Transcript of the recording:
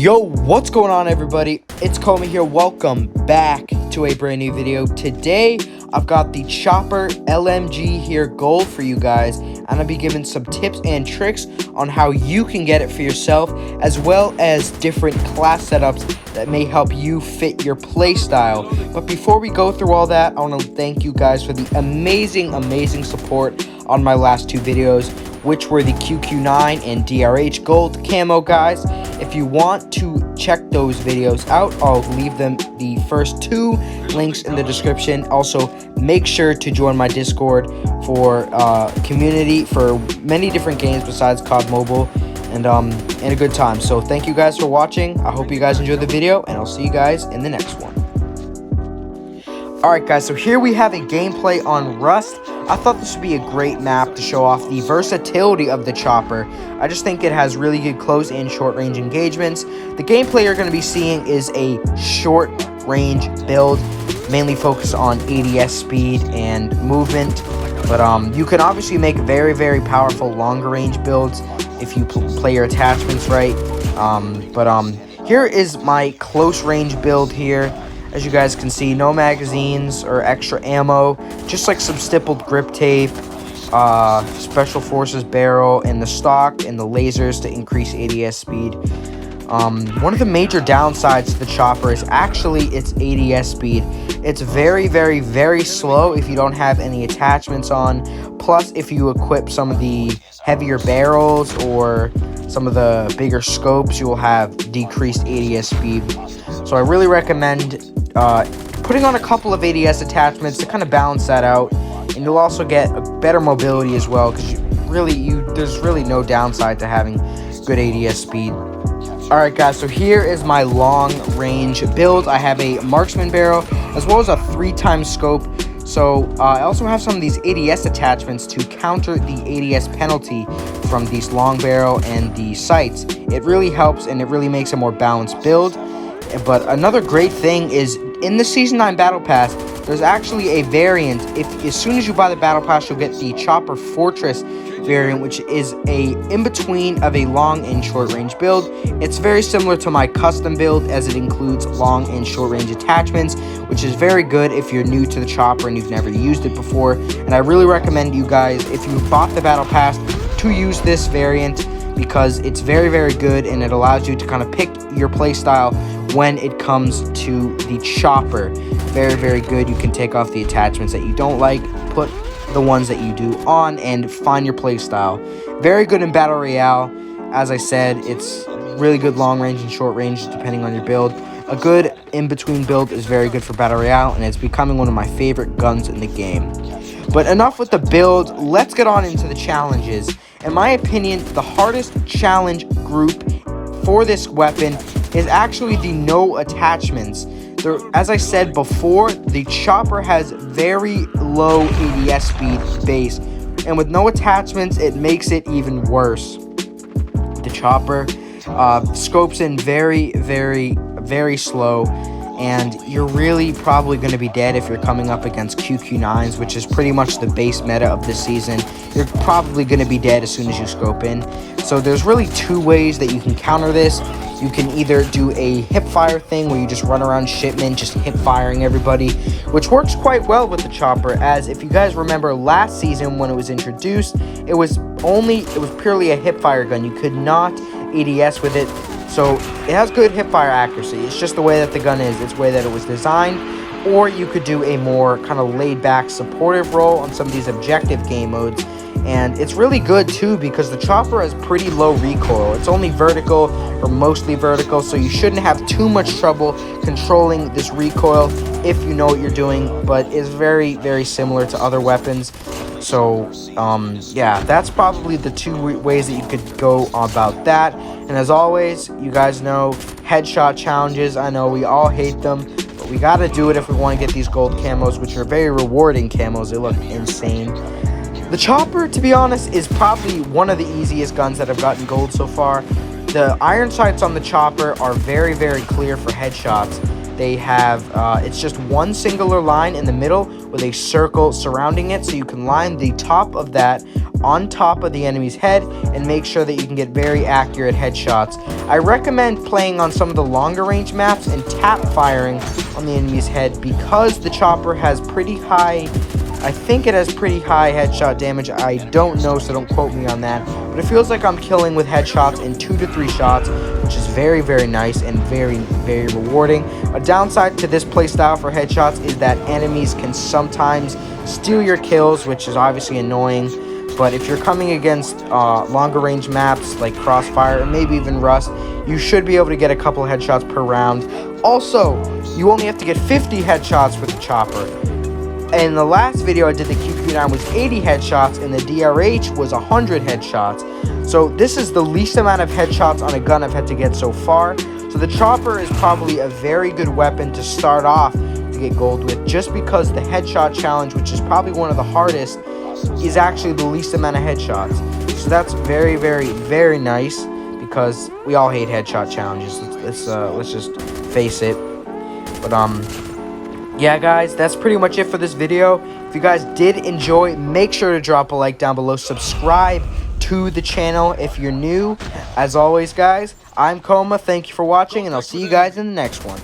Yo, what's going on, everybody? It's CAMO here. Welcome back to a brand new video. Today I've got the Chopper LMG here gold for you guys, and I'll be giving some tips and tricks on how you can get it for yourself, as well as different class setups that may help you fit your play style. But before we go through all that, I want to thank you guys for the amazing support on my last two videos, which were the QQ9 and DRH gold camo guys. If you want to check those videos out, I'll leave them the first two links in the description. Also, make sure to join my Discord for community for many different games besides COD Mobile, and a good time. So thank you guys for watching. I hope you guys enjoyed the video, and I'll see you guys in the next one. Alright guys, so here we have a gameplay on Rust. I thought this would be a great map to show off the versatility of the Chopper. I just think it has really good close and short range engagements. The gameplay you're going to be seeing is a short range build, mainly focused on ADS speed and movement. But you can obviously make very powerful longer range builds if you play your attachments right. Here is my close range build here. As you guys can see, no magazines or extra ammo, just like some stippled grip tape, special forces barrel, and the stock and the lasers to increase ADS speed. One of the major downsides to the Chopper is actually its ADS speed. It's very slow if you don't have any attachments on. Plus, if you equip some of the heavier barrels or some of the bigger scopes, you will have decreased ADS speed. So I really recommend putting on a couple of ADS attachments to kind of balance that out, and you'll also get a better mobility as well, because there's really no downside to having good ADS speed. Alright guys, so here is my long range build. I have a marksman barrel as well as a 3x scope. So I also have some of these ADS attachments to counter the ADS penalty from these long barrel and the sights. It really helps, and it really makes a more balanced build. But another great thing is, in the Season 9 Battle Pass, there's actually a variant. As soon as you buy the Battle Pass, you'll get the Chopper Fortress variant, which is a in-between of a long and short range build. It's very similar to my custom build, as it includes long and short range attachments, which is very good if you're new to the Chopper and you've never used it before. And I really recommend you guys, if you bought the Battle Pass, to use this variant, because it's very good, and it allows you to kind of pick your playstyle when it comes to the Chopper. Very good. You can take off the attachments that you don't like, put the ones that you do on, and find your playstyle. Very good in Battle Royale. As I said, it's really good long range and short range depending on your build. A good in-between build is very good for Battle Royale, and it's becoming one of my favorite guns in the game. But enough with the build, let's get on into the challenges. In my opinion, the hardest challenge group for this weapon is actually the no attachments. As I said before, the Chopper has very low ADS speed base, and with no attachments, it makes it even worse. The Chopper scopes in very slow, and you're really probably going to be dead if you're coming up against QQ9s, which is pretty much the base meta of this season. You're probably going to be dead as soon as you scope in. So there's really two ways that you can counter this. You can either do a hip fire thing where you just run around shipment just hip firing everybody, which works quite well with the Chopper, as if you guys remember last season when it was introduced, it was purely a hip fire gun. You could not ADS with it. So it has good hip fire accuracy. It's just the way that the gun is. It's the way that it was designed. Or you could do a more kind of laid back supportive role on some of these objective game modes. And it's really good too, because the Chopper has pretty low recoil. It's only vertical, or mostly vertical, so you shouldn't have too much trouble controlling this recoil if you know what you're doing. But it's very similar to other weapons. So yeah, that's probably the two ways that you could go about that. And as always, you guys know, headshot challenges. I know we all hate them, but we gotta do it if we want to get these gold camos, which are very rewarding camos. They look insane. The Chopper, to be honest, is probably one of the easiest guns that have gotten gold so far. The iron sights on the Chopper are very clear for headshots. They have, it's just one singular line in the middle with a circle surrounding it, so you can line the top of that on top of the enemy's head and make sure that you can get very accurate headshots. I recommend playing on some of the longer range maps and tap firing on the enemy's head because the chopper has pretty high, I think it has pretty high headshot damage. I don't know, so don't quote me on that. But it feels like I'm killing with headshots in 2 to 3 shots, which is very, very nice and very, very rewarding. A downside to this playstyle for headshots is that enemies can sometimes steal your kills, which is obviously annoying. But if you're coming against longer range maps like Crossfire or maybe even Rust, you should be able to get a couple headshots per round. Also, you only have to get 50 headshots with the chopper. In the last video I did, the QQ9 was 80 headshots and the DRH was 100 headshots. So this is the least amount of headshots on a gun I've had to get so far. So the chopper is probably a very good weapon to start off to get gold with, just because the headshot challenge, which is probably one of the hardest, is actually the least amount of headshots. So that's very, very, very nice, because we all hate headshot challenges. Let's just face it. But yeah, guys, that's pretty much it for this video. If you guys did enjoy, make sure to drop a like down below. Subscribe to the channel if you're new. As always, guys, I'm Coma. Thank you for watching, and I'll see you guys in the next one.